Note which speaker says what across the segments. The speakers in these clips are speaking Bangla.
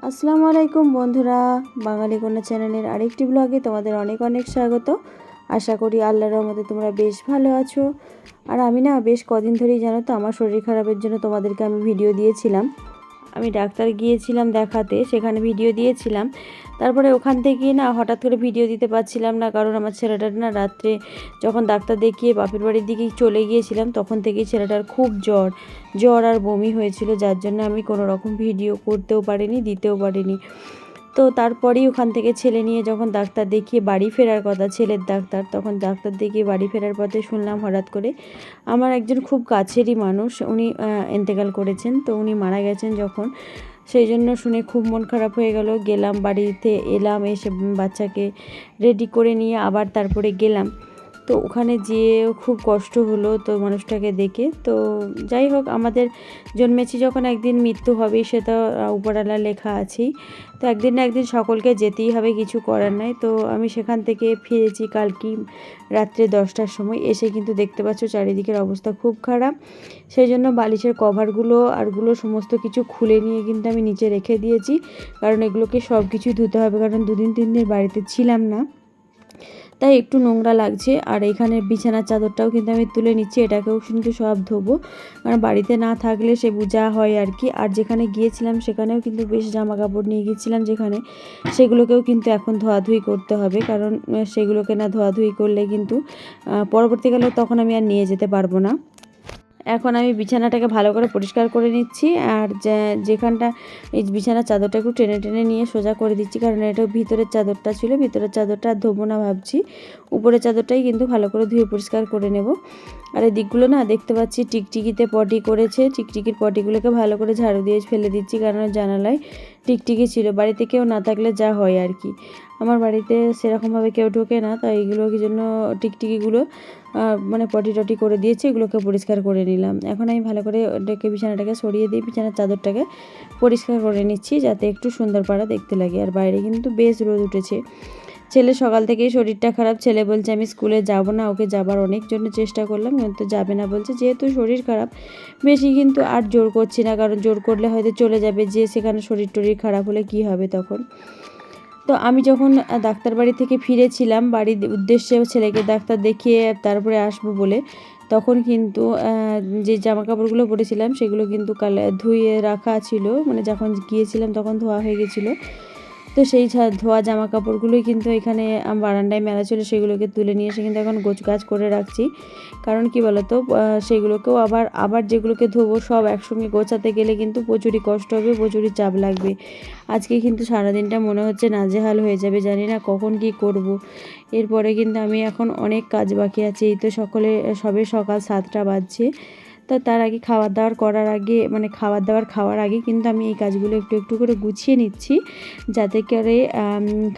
Speaker 1: আসসালামু আলাইকুম বন্ধুরা, বাঙালি কন্যা চ্যানেলের আরেকটি ব্লগে তোমাদের অনেক অনেক স্বাগত। আশা করি আল্লাহর রহমতে তোমরা বেশ ভালো আছো। আর আমি না বেশ কদিন ধরেই জানো তো আমার শরীর খারাপের জন্য তোমাদেরকে আমি ভিডিও দিয়েছিলাম। আমি ডাক্তার গিয়েছিলাম দেখাতে, সেখানে ভিডিও দিয়েছিলাম। তারপরে ওখান থেকে না হঠাৎ করে ভিডিও দিতে পারছিলাম না, কারণ আমার ছেলেটার না রাত্রে যখন ডাক্তার দেখিয়ে বাপের বাড়ির দিকে চলে গিয়েছিলাম তখন থেকেই ছেলেটার খুব জ্বর আর বমি হয়েছিল, যার জন্য আমি কোনো রকম ভিডিও করতেও পারিনি, দিতেও পারিনি। তো তারপরেই ওখান থেকে ছেলে নিয়ে যখন ডাক্তার দেখিয়ে বাড়ি ফেরার কথা, ছেলের ডাক্তার, তখন ডাক্তার দেখিয়ে বাড়ি ফেরার পথে শুনলাম হঠাৎ করে আমার একজন খুব কাছেরই মানুষ উনি ইন্তেকাল করেছেন। তো উনি মারা গেছেন যখন, সেই জন্য শুনে খুব মন খারাপ হয়ে গেল। গেলাম বাড়িতে, এলাম, এসে বাচ্চাকে রেডি করে নিয়ে আবার তারপরে গেলাম। তো ওখানে যেয়েও খুব কষ্ট হলো তো মানুষটাকে দেখে। তো যাই হোক, আমাদের জন্মেছি যখন একদিন মৃত্যু হবেই, সেটা উপরওয়ালা লেখা আছেই। তো একদিন না একদিন সকলকে যেতেই হবে, কিছু করার নাই। তো আমি সেখান থেকে ফিরেছি কালকে রাত্রে 10টার সময়। এসে কিন্তু দেখতে পাচ্ছ চারিদিকের অবস্থা খুব খারাপ। সেই জন্য বালিশের কভারগুলো আরগুলো সমস্ত কিছু খুলে নিয়ে কিন্তু আমি নিচে রেখে দিয়েছি, কারণ এগুলোকে সব কিছুই ধুতে হবে, কারণ 2-3 দিন বাড়িতে ছিলাম না, তাই একটু নোংরা লাগছে। আর এখানে বিছানার চাদরটাও কিন্তু আমি তুলে নিচ্ছি, এটাকেও কিন্তু সব ধোবো, কারণ বাড়িতে না থাকলে সে বোঝা হয় আর কি। আর যেখানে গিয়েছিলাম সেখানেও কিন্তু বেশ জামা কাপড় নিয়ে গিয়েছিলাম, যেখানে সেগুলোকেও কিন্তু এখন ধোয়াধুয়ি করতে হবে, কারণ সেগুলোকে না ধোয়াধুয়ি করলে কিন্তু পরবর্তীকালে তখন আমি আর নিয়ে যেতে পারবো না। এখন আমি বিছানাটাকে ভালো করে পরিষ্কার করে নিচ্ছি, আর যেখানটা এই বিছানার চাদরটা একটু টেনে টেনে নিয়ে সোজা করে দিচ্ছি, কারণ এটা ভিতরের চাদরটা ছিল, ভিতরের চাদরটা আর ধোবো না ভাবছি, উপরের চাদরটাই কিন্তু ভালো করে ধুয়ে পরিষ্কার করে নেব। আর এই দিকগুলো না দেখতে পাচ্ছি টিকটিকিতে পটি করেছে, টিকটিকির পটিগুলোকে ভালো করে ঝাড়ু দিয়ে ফেলে দিচ্ছি, কারণ জানালায় টিকটিকি ছিল। বাড়িতে কেউ না থাকলে যা হয় আর কি, আমার বাড়িতে সেরকমভাবে কেউ ঢোকে না, তাই এইগুলো কি জন্য টিকটিকিগুলো মানে পটি টটি করে দিয়েছি, এগুলোকে পরিষ্কার করে নিলাম। এখন আমি ভালো করে ওটাকে বিছানাটাকে সরিয়ে দিয়ে বিছানার চাদরটাকে পরিষ্কার করে নিচ্ছি, যাতে একটু সুন্দর পাড়া দেখতে লাগে। আর বাইরে কিন্তু বেশ রোদ উঠেছে। ছেলে সকাল থেকেই শরীরটা খারাপ, ছেলে বলছে আমি স্কুলে যাব না, ওকে যাবার অনেক জন্য চেষ্টা করলাম কিন্তু যাবে না বলছে, যেহেতু শরীর খারাপ বেশি কিন্তু আর জোর করছি না, কারণ জোর করলে হয়তো চলে যাবে, যে সেখানে শরীর টরীর খারাপ হলে কি হবে তখন। তো আমি যখন ডাক্তার বাড়ি থেকে ফিরেছিলাম বাড়ির উদ্দেশ্যে ছেলেকে ডাক্তার দেখিয়ে তারপরে আসবো বলে, তখন কিন্তু যে জামা কাপড়গুলো পরেছিলাম সেগুলো কিন্তু ধুয়ে রাখা ছিল, মানে যখন গিয়েছিলাম তখন ধোয়া হয়ে গেছিলো। তো সেই ধোয়া জামা কাপড়গুলোই কিন্তু এখানে বারান্দায় মেলা ছিল, সেগুলোকে তুলে নিয়ে এসে কিন্তু এখন গোছগাছ করে রাখছি। কারণ কি বলতো, সেগুলোকেও আবার যেগুলোকে ধোবো সব একসঙ্গে গোছাতে গেলে কিন্তু প্রচুরই কষ্ট হবে, প্রচুরই চাপ লাগবে। আজকে কিন্তু সারাদিনটা মনে হচ্ছে নাজেহাল হয়ে যাবে, জানি না কখন কি করব। এরপরে কিন্তু আমি এখন অনেক কাজ বাকি আছে, এই তো সবে সকাল 7টা বাজছে। তো তার আগে খাবার দাবার খাওয়ার আগে কিন্তু আমি এই কাজগুলো একটু একটু করে গুছিয়ে নিচ্ছি, যাতে করে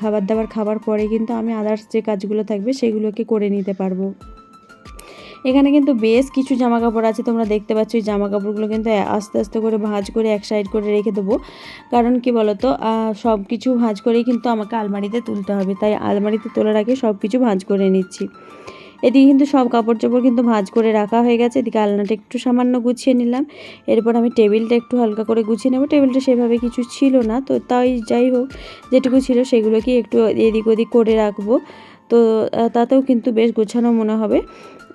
Speaker 1: খাবার দাবার খাওয়ার পরে কিন্তু আমি আদার্স যে কাজগুলো থাকবে সেগুলোকে করে নিতে পারবো। এখানে কিন্তু বেশ কিছু জামা কাপড় আছে, তোমরা দেখতে পাচ্ছ। এই জামা কাপড়গুলো কিন্তু আস্তে আস্তে করে ভাঁজ করে এক সাইড করে রেখে দেবো, কারণ কি বলতো, সব কিছু ভাঁজ করেই কিন্তু আমাকে আলমারিতে তুলতে হবে, তাই আলমারিতে তোলার আগে সব কিছু ভাঁজ করে নিচ্ছি। এদিকে কিন্তু সব কাপড় চোপড় কিন্তু ভাঁজ করে রাখা হয়ে গেছে, এদিকে আলনাটা একটু সামান্য গুছিয়ে নিলাম। এরপর আমি টেবিলটা একটু হালকা করে গুছিয়ে নেব, টেবিলটা সেভাবে কিছু ছিল না, তো তাই যাই হোক যেটুকু ছিল সেগুলোকে একটু এদিক ওদিক করে রাখবো, তো তাতেও কিন্তু বেশ গোছানো মনে হবে।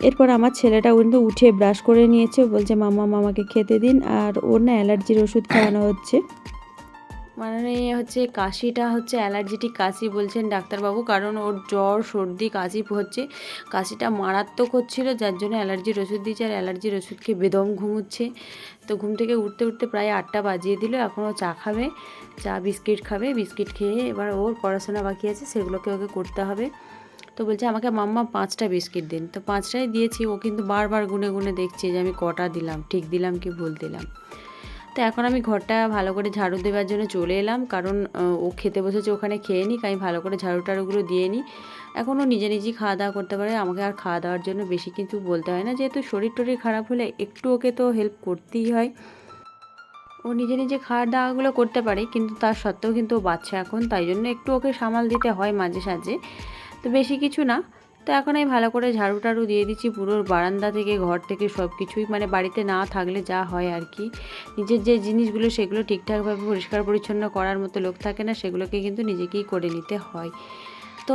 Speaker 1: এরপর আমার ছেলেটা কিন্তু উঠে ব্রাশ করে নিয়েছে, বলছে মামা মামাকে খেতে দিন, আর ওর না অ্যালার্জির ওষুধ খাওয়ানো হচ্ছে। মানে হচ্ছে কাশিটা হচ্ছে অ্যালার্জেটিক কাশি বলছেন ডাক্তারবাবু, কারণ ওর জ্বর সর্দি কাশি হচ্ছে, কাশিটা মারাত্মক হচ্ছিল, যার জন্য অ্যালার্জির ওষুধ দিয়েছে। আর অ্যালার্জির ওষুধ খেয়ে বেদম ঘুমোচ্ছে। তো ঘুম থেকে উঠতে উঠতে প্রায় 8টা বাজিয়ে দিল, এখনও চা খাবে, চা বিস্কিট খাবে, বিস্কিট খেয়ে এবার ওর পড়াশোনা বাকি আছে, সেগুলোকে ওকে করতে হবে। তো বলছে আমাকে মাম্মা 5টা বিস্কিট দিন, তো 5টাই দিয়েছি। ও কিন্তু বারবার গুনে গুনে দেখছে যে আমি কটা দিলাম, ঠিক দিলাম কি ভুল দিলাম। তো এখন আমি ঘরটা ভালো করে ঝাড়ু দেওয়ার জন্য চলে এলাম, কারণ ও খেতে বসেছে, ওখানে খেয়ে নিক, আমি ভালো করে ঝাড়ু টাড়ুগুলো দিয়ে নিই। এখন ও নিজে নিজেই খাওয়া দাওয়া করতে পারে, আমাকে আর খাওয়া দাওয়ার জন্য বেশি কিছু বলতে হয় না, যেহেতু শরীর টরীর খারাপ হলে একটু ওকে তো হেল্প করতেই হয়। ও নিজে নিজে খাওয়া দাওয়াগুলো করতে পারে, কিন্তু তার সত্ত্বেও কিন্তু ও বাচ্চা এখন, তাই জন্য একটু ওকে সামাল দিতে হয় মাঝে সাঝে, তো বেশি কিছু না। তো এখন আমি ভালো করে ঝাড়ু টাড়ু দিয়ে দিচ্ছি পুরো বারান্দা থেকে, ঘর থেকে, সব কিছুই। মানে বাড়িতে না থাকলে যা হয় আর কি, নিজের যে জিনিসগুলো সেগুলো ঠিকঠাকভাবে পরিষ্কার পরিচ্ছন্ন করার মতো লোক থাকে না, সেগুলোকে কিন্তু নিজেকেই করে নিতে হয়। তো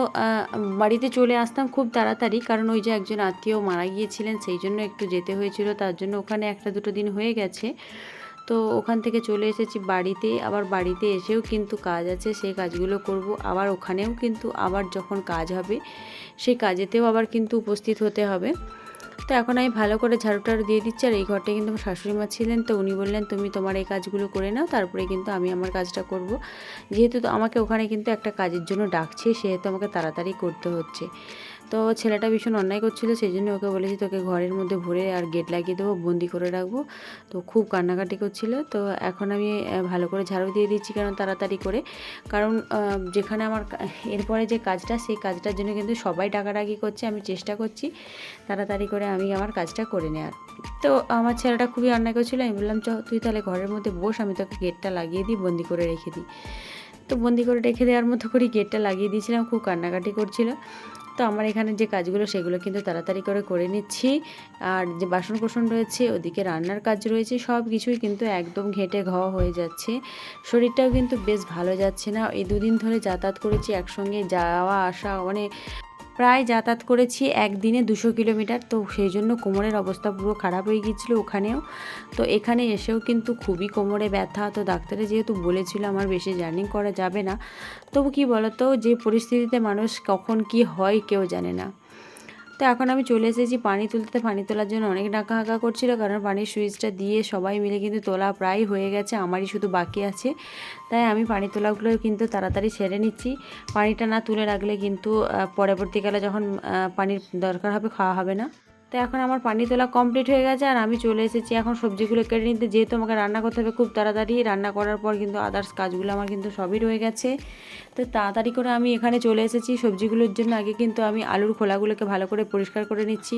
Speaker 1: বাড়িতে চলে আসতাম খুব তাড়াতাড়ি, কারণ ওই যে একজন আত্মীয় মারা গিয়েছিলেন, সেই জন্য একটু যেতে হয়েছিল, তার জন্য ওখানে 1-2 দিন হয়ে গেছে। তো ওখান থেকে চলে এসেছি বাড়িতে। আবার বাড়িতে এসেও কিন্তু কাজ আছে, সেই কাজগুলো করব। আবার ওখানেও কিন্তু আবার যখন কাজ হবে সেই কাজেতেও আবার কিন্তু উপস্থিত হতে হবে। তো এখন আমি ভালো করে ঝাড়ু টাড়ু দিয়ে দিচ্ছি। আর এই ঘরটায় কিন্তু আমার শাশুড়ি মা ছিলেন, তো উনি বললেন তুমি তোমার এই কাজগুলো করে নাও, তারপরে কিন্তু আমি আমার কাজটা করব। যেহেতু তো আমাকে ওখানে কিন্তু একটা কাজের জন্য ডাকছে, সেহেতু আমাকে তাড়াতাড়ি করতে হচ্ছে। তো ছেলেটা ভীষণ অন্যায় করছিল, সেই জন্য ওকে বলেছি তোকে ঘরের মধ্যে ভরে আর গেট লাগিয়ে দেবো, বন্দি করে রাখবো। তো খুব কান্নাকাটি করছিল। তো এখন আমি ভালো করে ঝাড়ু দিয়ে দিচ্ছি, কারণ তাড়াতাড়ি করে, কারণ যেখানে আমার এরপরে যে কাজটা, সেই কাজটার জন্য কিন্তু সবাই ডাকাডাকি করছে। আমি চেষ্টা করছি তাড়াতাড়ি করে আমি আমার কাজটা করে নেওয়ার। তো আমার ছেলেটা খুবই অন্যায় করছিল, আমি বললাম চ তুই তাহলে ঘরের মধ্যে বস, আমি তোকে গেটটা লাগিয়ে দিই, বন্দি করে রেখে দিই। তো বন্দি করে রেখে দেওয়ার মতো করে গেটটা লাগিয়ে দিয়েছিলাম, খুব কান্নাকাটি করছিল। তো আমার এখানে যে কাজগুলো সেগুলো কিন্তু তাড়াতাড়ি করে নিচ্ছি। আর যে বাসন কোসন রয়েছে, ওদিকে রান্নার কাজ রয়েছে, সব কিছুই কিন্তু একদম ঘেঁটে ঘ হয়ে যাচ্ছে। শরীরটাও কিন্তু বেশ ভালো যাচ্ছে না। এই 2 দিন ধরে যাতায়াত করেছি একসঙ্গে, যাওয়া আসা, মানে প্রায় যাতায়াত করেছি একদিনে 200 কিলোমিটার। তো সেই জন্য কোমরের অবস্থা পুরো খারাপ হয়ে গিয়েছিলো ওখানেও। তো এখানে এসেও কিন্তু খুবই কোমরে ব্যথা। তো ডাক্তারে যেহেতু বলেছিল আমার বেশি জার্নি করা যাবে না, তবু কি বলতো, যে পরিস্থিতিতে মানুষ কখন কি হয় কেউ জানে না। তো এখন আমি চলে এসেছি পানি তুলতে। পানি তোলার জন্য অনেক ডাকাহাকা করছিল, কারণ পানির সুইচটা দিয়ে সবাই মিলে কিন্তু তোলা প্রায় হয়ে গেছে, আমারই শুধু বাকি আছে। তাই আমি পানি তোলাগুলো কিন্তু তাড়াতাড়ি সেরে নিচ্ছি। পানিটা না তুলে রাখলে কিন্তু পরবর্তীকালে যখন পানির দরকার হবে, খাওয়া হবে না। তো এখন আমার পানি তোলা কমপ্লিট হয়ে গেছে, আর আমি চলে এসেছি এখন সবজিগুলো কেটে নিতে। যেহেতু আমাকে রান্না করতে হবে খুব তাড়াতাড়ি, রান্না করার পর কিন্তু আদার্স কাজগুলো আমার কিন্তু সবই রয়ে গেছে। তো তাড়াতাড়ি করে আমি এখানে চলে এসেছি সবজিগুলোর জন্য। আগে কিন্তু আমি আলুর খোলাগুলোকে ভালো করে পরিষ্কার করে নিচ্ছি।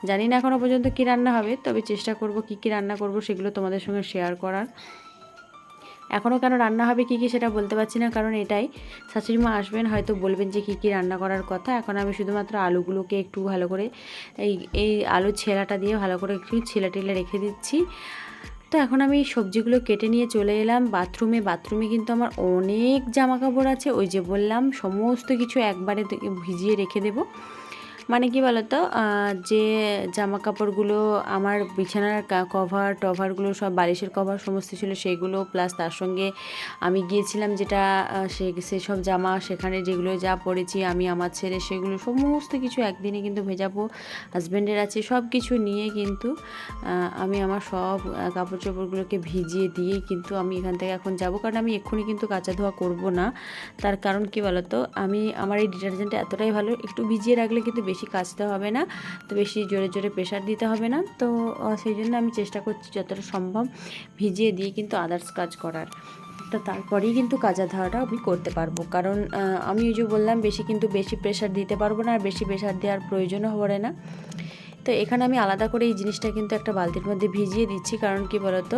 Speaker 1: জানি না এখনও পর্যন্ত কী রান্না হবে, তবে চেষ্টা করব কী রান্না করব সেগুলো তোমাদের সঙ্গে শেয়ার করার। এখনও কেন রান্না হবে কী সেটা বলতে পারছি না, কারণ এটাই শাশুড়ি মা আসবেন, হয়তো বলবেন যে কী রান্না করার কথা। এখন আমি শুধুমাত্র আলুগুলোকে একটু ভালো করে এই আলুর ছেলাটা দিয়ে ভালো করে একটু ছেলে টেলে রেখে দিচ্ছি। তো এখন আমি সবজিগুলো কেটে নিয়ে চলে এলাম বাথরুমে কিন্তু আমার অনেক জামা কাপড় আছে। ওই যে বললাম সমস্ত কিছু একবারে ভিজিয়ে রেখে দেবো। মানে কি বলতো, যে জামা কাপড়গুলো আমার বিছানার কভার টভারগুলো, সব বালিশের কভার সমস্ত ছিল সেগুলো, প্লাস তার সঙ্গে আমি গিয়েছিলাম যেটা সেসব জামা, সেখানে যেগুলো যা পরেছি আমি আমার ছেলে, সেগুলো সমস্ত কিছু একদিনে কিন্তু ভেজাবো। হাজব্যান্ডের আছে, সব কিছু নিয়ে কিন্তু আমি আমার সব কাপড় চোপড়গুলোকে ভিজিয়ে দিয়ে কিন্তু আমি এখান থেকে এখন যাব, কারণ আমি এক্ষুনি কিন্তু কাচা ধোয়া করব না। তার কারণ কি বলতো, আমার এই ডিটারজেন্টটা এতটাই ভালো, একটু ভিজিয়ে রাখলে কিন্তু বেশি কাচতে হবে না, তো বেশি জোরে জোরে প্রেশার দিতে হবে না। তো সেই জন্য আমি চেষ্টা করছি যতটা সম্ভব ভিজিয়ে দিয়ে কিন্তু আদার্স কাজ করার। তো তারপরেই কিন্তু কাচা ধোয়াটা আমি করতে পারবো, কারণ আমি ওই যে বললাম বেশি প্রেশার দিতে পারবো না, আর বেশি প্রেশার দেওয়ার প্রয়োজনও পড়ে না। তো এখানে আমি আলাদা করে এই জিনিসটা কিন্তু একটা বালতির মধ্যে ভিজিয়ে দিচ্ছি, কারণ কি বলতো,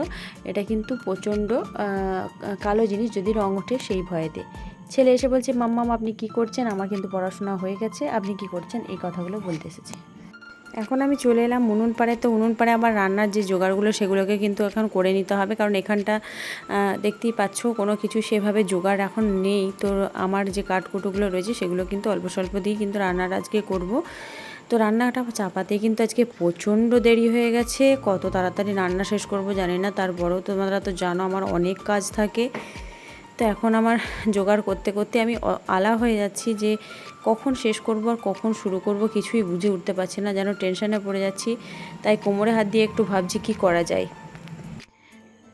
Speaker 1: এটা কিন্তু প্রচণ্ড কালো জিনিস, যদি রঙ ওঠে সেই ভয়েতে। ছেলে এসে বলছে মাম্মাম আপনি কি করছেন, আমার কিন্তু পড়াশোনা হয়ে গেছে, আপনি কি করছেন, এই কথাগুলো বলতে এসেছে। এখন আমি চলে এলাম উনুন পাড়ে। তো উনুন পাড়ে আবার রান্নার যে জোগাড়গুলো সেগুলোকে কিন্তু এখন করে নিতে হবে, কারণ এখানটা দেখতেই পাচ্ছ কোনো কিছু সেভাবে জোগাড় এখন নেই। তো আমার যে কাঠকুটোগুলো রয়েছে সেগুলো কিন্তু অল্প স্বল্প দিয়ে কিন্তু রান্নাটা আজকে করব। তো রান্নাটা চাপাতে কিন্তু আজকে প্রচণ্ড দেরি হয়ে গেছে, কত তাড়াতাড়ি রান্না শেষ করব জানি না। তারপরেও তোমরা তো জানো আমার অনেক কাজ থাকে। তো এখন আমার জোগাড় করতে করতে আমি আলা হয়ে যাচ্ছি, যে কখন শেষ করব আর কখন শুরু করব কিছুই বুঝে উঠতে পারছি না, যেন টেনশনে পড়ে যাচ্ছি। তাই কোমরে হাত দিয়ে একটু ভাবছি কি করা যায়।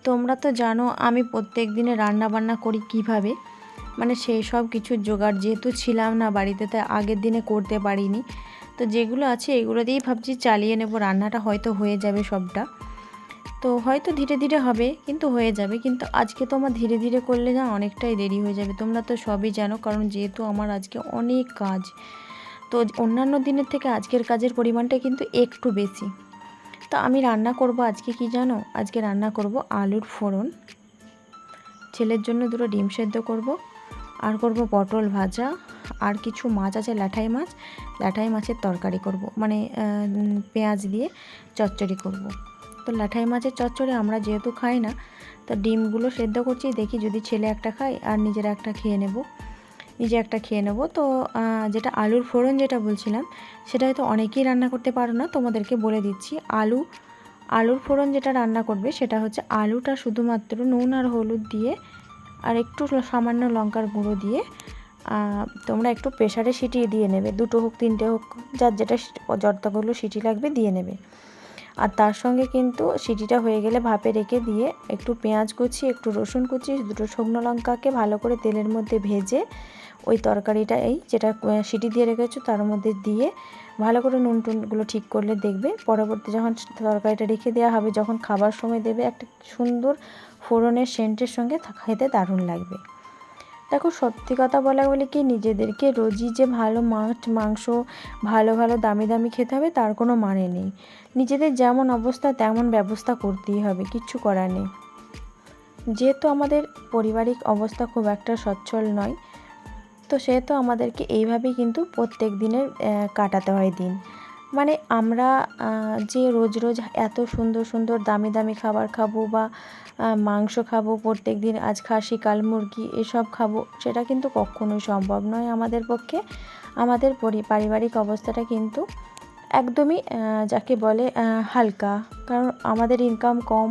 Speaker 1: তোমরা তো জানো আমি প্রত্যেক দিনে রান্না বান্না করি কিভাবে, মানে সেই সব কিছুর জোগাড় যেহেতু ছিলাম না বাড়িতে, তাই আগের দিনে করতে পারিনি। তো যেগুলো আছে এগুলো দিয়েই ভাবছি চালিয়ে নেব, রান্নাটা হয়তো হয়ে যাবে সবটা। তো হয়তো ধীরে ধীরে হবে, কিন্তু হয়ে যাবে। কিন্তু আজকে তো আমার ধীরে ধীরে করলে না অনেকটাই দেরি হয়ে যাবে, তোমরা তো সবই জানো, কারণ যেহেতু আমার আজকে অনেক কাজ। তো অন্যান্য দিনের থেকে আজকের কাজের পরিমাণটা কিন্তু একটু বেশি। তো আমি রান্না করব আজকে কি জানো, আজকে রান্না করব আলুর ফোড়ন, ছেলের জন্য 2টো ডিম সেদ্ধ করব, আর করব পটল ভাজা, আর কিছু মাছ আছে, ল্যাঠাই মাছের তরকারি করব, মানে পেঁয়াজ দিয়ে চচ্চড়ি করব। তো ল্যাঠাই মাছের চচ্চড়ি আমরা যেহেতু খাই না, তো ডিমগুলো সেদ্ধ করছি, দেখি যদি ছেলে একটা খায় আর নিজে একটা খেয়ে নেব। তো যেটা আলুর ফোড়ন যেটা বলছিলাম, সেটা হয়তো অনেকেই রান্না করতে পারো না, তোমাদেরকে বলে দিচ্ছি। আলুর ফোড়ন যেটা রান্না করবে সেটা হচ্ছে আলুটা শুধুমাত্র নুন আর হলুদ দিয়ে আর একটু সামান্য লঙ্কার গুঁড়ো দিয়ে তোমরা একটু প্রেসারে সিটি দিয়ে নেবে, 2টো হোক 3টে হোক, যার যেটা যতগুলো সিটি লাগবে দিয়ে নেবে। আর তার সঙ্গে কিন্তু সিটিটা হয়ে গেলে ভাপে রেখে দিয়ে একটু পেঁয়াজ কুচি, একটু রসুন কুচি, 2টো শুকনো লঙ্কাকে ভালো করে তেলের মধ্যে ভেজে ওই তরকারিটা যেটা সিটি দিয়ে রেখেছো তার মধ্যে দিয়ে ভালো করে নুন টুনগুলো ঠিক করলে দেখবে পরবর্তী যখন তরকারিটা রেখে দেওয়া হবে, যখন খাবার সময় দেবে, একটা সুন্দর ফোড়নের সেন্টের সঙ্গে খেতে দারুণ লাগবে। দেখো, সত্যি কথা বলে কি, নিজেদেরকে রোজই যে ভালো মাংস ভালো দামি খেতে হবে তার কোনো মানে নেই। নিজেদের যেমন অবস্থা তেমন ব্যবস্থা করতেই হবে, কিচ্ছু করার নেই। যেহেতু আমাদের পারিবারিক অবস্থা খুব একটা সচ্ছল নয়, তো সেহেতু আমাদেরকে এইভাবেই কিন্তু প্রত্যেক দিনের কাটাতে হয় দিন। মানে আমরা যে রোজ এত সুন্দর দামি খাবার খাবো বা মাংস খাবো প্রত্যেক দিন, আজ খাসি কাল মুরগি এসব খাবো, সেটা কিন্তু কখনোই সম্ভব নয় আমাদের পক্ষে। আমাদের পারিবারিক অবস্থাটা কিন্তু একদমই যাকে বলে হালকা, কারণ আমাদের ইনকাম কম।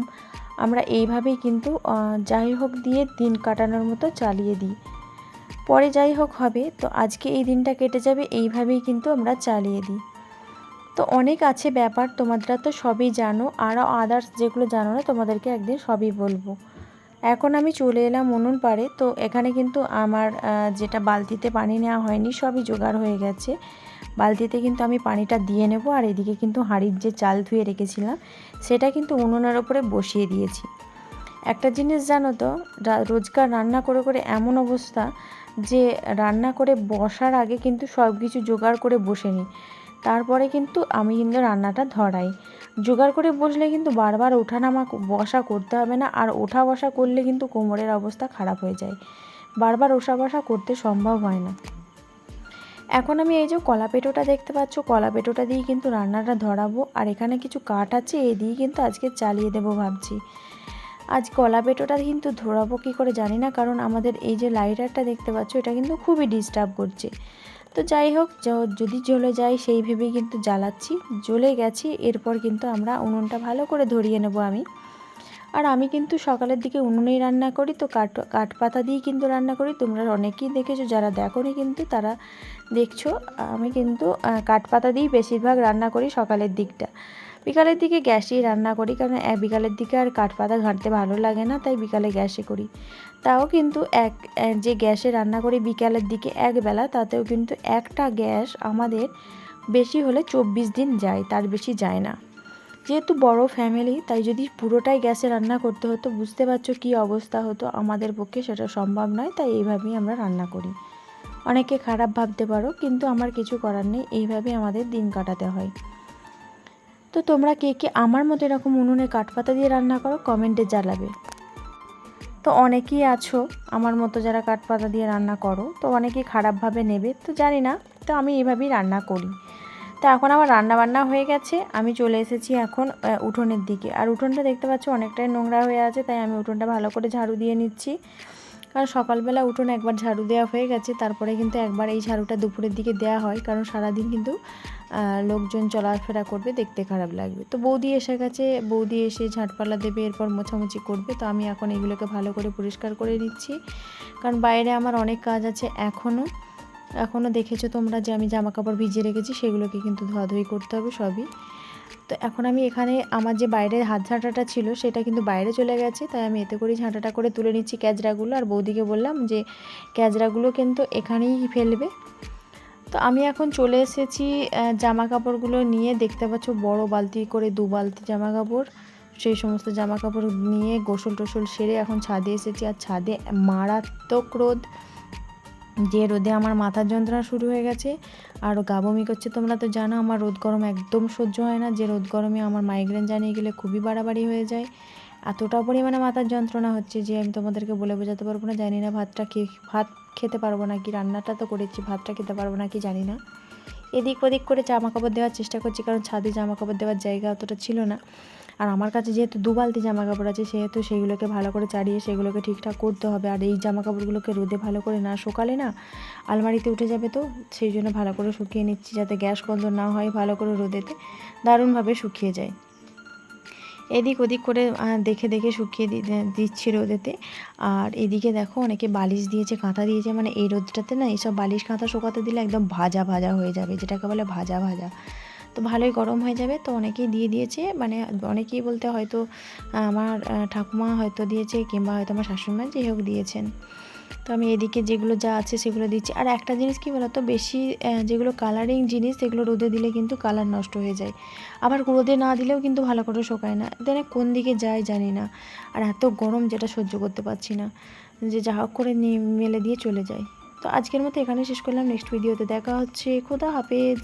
Speaker 1: আমরা এইভাবেই কিন্তু যাই হোক দিয়ে দিন কাটানোর মতো চালিয়ে দিই। পরে যাই হোক হবে, তো আজকে এই দিনটা কেটে যাবে, এইভাবেই কিন্তু আমরা চালিয়ে দিই। তো অনেক আছে ব্যাপার, তোমরা তো সবই জানো, আরও আদার্স যেগুলো জানো না তোমাদেরকে একদিন সবই বলবো। এখন আমি চলে এলাম উনুন পাড়ে। তো এখানে কিন্তু আমার যেটা বালতিতে পানি নেওয়া হয়নি, সবই জোগাড় হয়ে গেছে। বালতিতে কিন্তু আমি পানিটা দিয়ে নেব, আর এদিকে কিন্তু হাঁড়ির যে চাল ধুয়ে রেখেছিলাম সেটা কিন্তু উনুনের ওপরে বসিয়ে দিয়েছি। একটা জিনিস জানো তো, রোজকার রান্না করে এমন অবস্থা যে রান্না করে বসার আগে কিন্তু সব কিছু জোগাড় করে বসে নিই, তারপরে কিন্তু আমি কিন্তু রান্নাটা ধরাই। জোগাড় করে বসলে কিন্তু বারবার ওঠানামা বসা করতে হবে না, আর ওঠা বসা করলে কিন্তু কোমরের অবস্থা খারাপ হয়ে যায়, বারবার ওঠা বসা করতে সম্ভব হয় না। এখন আমি এই যে কলা পেটোটা দেখতে পাচ্ছ, কলা পেটোটা দিয়ে কিন্তু রান্নাটা ধরাবো, আর এখানে কিছু কাঠ আছে, এই দিয়ে কিন্তু আজকে চালিয়ে দেবো ভাবছি। আজ কলা পেটোটা কিন্তু ধরাবো কী করে জানি না, কারণ আমাদের এই যে লাইটারটা দেখতে পাচ্ছ এটা কিন্তু খুবই ডিস্টার্ব করছে। তো যাই হোক, যদি জ্বলে যায় সেই ভেবেই কিন্তু জ্বালাচ্ছি। জ্বলে গেছি, এরপর কিন্তু আমরা উনুনটা ভালো করে ধরিয়ে নেব আমি। আর আমি কিন্তু সকালের দিকে উনুনেই রান্না করি, তো কাঠ পাতা দিয়েই কিন্তু রান্না করি। তোমরা অনেকেই দেখেছো, যারা দেখোনি কিন্তু তারা দেখছো। আমি কিন্তু কাঠ পাতা দিয়েই বেশিরভাগ রান্না করি সকালের দিকটা। বিকালের দিকে গ্যাসেই রান্না করি, কারণ বিকালের দিকে আর কাঠ পাতা ঘাঁটতে ভালো লাগে না, তাই বিকালে গ্যাসে করি। তাও কিন্তু যে গ্যাসে রান্না করি বিকালের দিকে একবেলা, তাতেও কিন্তু একটা গ্যাস আমাদের বেশি হলে 24 দিন যায়, তার বেশি যায় না। যেহেতু বড় ফ্যামিলি, তাই যদি পুরোটাই গ্যাসে রান্না করতে হতো, বুঝতে পারছো কী অবস্থা হতো আমাদের পক্ষে, সেটা সম্ভব নয়। তাই এইভাবেই আমরা রান্না করি। অনেকে খারাপ ভাবতে পারো, কিন্তু আমার কিছু করার নেই, এইভাবেই আমাদের দিন কাটাতে হয়। তো তোমরা কে আমার মতো এরকম উনুনে কাঠপাতা দিয়ে রান্না করো, কমেন্টে জানাবে। তো অনেকেই আছো আমার মতো যারা কাঠপাতা দিয়ে রান্না করো, তো অনেকেই খারাপভাবে নেবে, তো জানি না। তো আমি এইভাবেই রান্না করি। তো এখন আমার রান্না বান্না হয়ে গেছে, আমি চলে এসেছি এখন উঠোনের দিকে। আর উঠোনটা দেখতে পাচ্ছ অনেকটাই নোংরা হয়ে আছে, তাই আমি উঠোনটা ভালো করে ঝাড়ু দিয়ে নিচ্ছি। কারণ সকালবেলা উঠোন একবার ঝাড়ু দেওয়া হয়ে গেছে, তারপরে কিন্তু একবার এই ঝাড়ুটা দুপুরের দিকে দেওয়া হয়, কারণ সারাদিন কিন্তু লোকজন চলাফেরা করবে, দেখতে খারাপ লাগবে। তো বৌদি এসে গেছে, বৌদি এসে ঝাঁটপালা দেবে, এরপর মোছামুছি করবে। তো আমি এখন এইগুলোকে ভালো করে পরিষ্কার করে নিচ্ছি, কারণ বাইরে আমার অনেক কাজ আছে এখনও দেখেছো তোমরা যে আমি জামা কাপড় ভিজিয়ে রেখেছি, সেগুলোকে কিন্তু ধোয়াধুয়ি করতে হবে সবই। তো এখন আমি এখানে আমার যে বাইরের হাত ঝাঁটাটা ছিল সেটা কিন্তু বাইরে চলে গেছে, তাই আমি এতে করে ঝাঁটাটা করে তুলে নিচ্ছি ক্যাজরাগুলো। আর বৌদিকে বললাম যে ক্যাজরাগুলো কিন্তু এখানেই ফেলবে। তো আমি এখন চলে এসেছি জামা কাপড়গুলো নিয়ে, দেখতে পাচ্ছ বড় বালতি করে 2 বালতি জামা কাপড়, সেই সমস্ত জামা কাপড় নিয়ে গোসল টোসল সেরে এখন ছাদে এসেছি। আর ছাদে মারাত্মক রোদ, যে রোদে আমার মাথার যন্ত্রণা শুরু হয়ে গেছে, আর গা বমি করছে। তোমরা তো জানো আমার রোদ গরম একদম সহ্য হয় না, যে রোদ গরমে আমার মাইগ্রেন জানিয়ে গেলে খুবই বাড়াবাড়ি হয়ে যায়। এতটা পরিমাণে মাথার যন্ত্রণা হচ্ছে যে আমি তোমাদেরকে বলে বোঝাতে পারবো না। জানি না ভাত খেতে পারবো না কি, রান্নাটা তো করেছি, ভাতটা খেতে পারবো না কি জানি না। এদিক ওদিক করে জামা কাপড় দেওয়ার চেষ্টা করছি, কারণ ছাদে জামা কাপড় দেওয়ার জায়গা অতটা ছিল না। আর আমার কাছে যেহেতু 2 বালতি জামা কাপড় আছে, সেহেতু সেইগুলোকে ভালো করে চাড়িয়ে সেগুলোকে ঠিকঠাক করতে হবে। আর এই জামা কাপড়গুলোকে রোদে ভালো করে না শুকালে না আলমারিতে উঠে যাবে, তো সেই জন্য ভালো করে শুকিয়ে নিচ্ছি যাতে গ্যাস গন্ধ না হয়, ভালো করে রোদেতে দারুণভাবে শুকিয়ে যায়। এদিক ওদিক করে দেখে দেখে শুকিয়ে দিচ্ছি রোদেতে। আর এদিকে দেখো অনেকে বালিশ দিয়েছে, কাঁথা দিয়েছে, মানে এই রোদটাতে না এইসব বালিশ কাঁথা শুকাতে দিলে একদম ভাজা ভাজা হয়ে যাবে, যেটাকে বলে ভাজা ভাজা, তো ভালোই গরম হয়ে যাবে। তো অনেকেই দিয়ে দিয়েছে, মানে অনেকেই বলতে হয়তো আমার ঠাকুমা হয়তো দিয়েছে, কিংবা হয়তো আমার শাশুড়িমা যেই হোক দিয়েছেন। তো আমি এদিকে যেগুলো যা আছে সেগুলো দিচ্ছি। আর একটা জিনিস কি বলতো, বেশি যেগুলো কালারিং জিনিস সেগুলো রোদে দিলে কিন্তু কালার নষ্ট হয়ে যায়, আবার রোদে না দিলেও কিন্তু ভালো করে শোকায় না। দেন কোন দিকে যায় জানি না। আর এত গরম যেটা সহ্য করতে পারছি না, যে যা হোক করে মেলে দিয়ে চলে যায়। তো আজকের মতো এখানে শেষ করলাম, নেক্সট ভিডিওতে দেখা হচ্ছে। খোদা হাফেজ।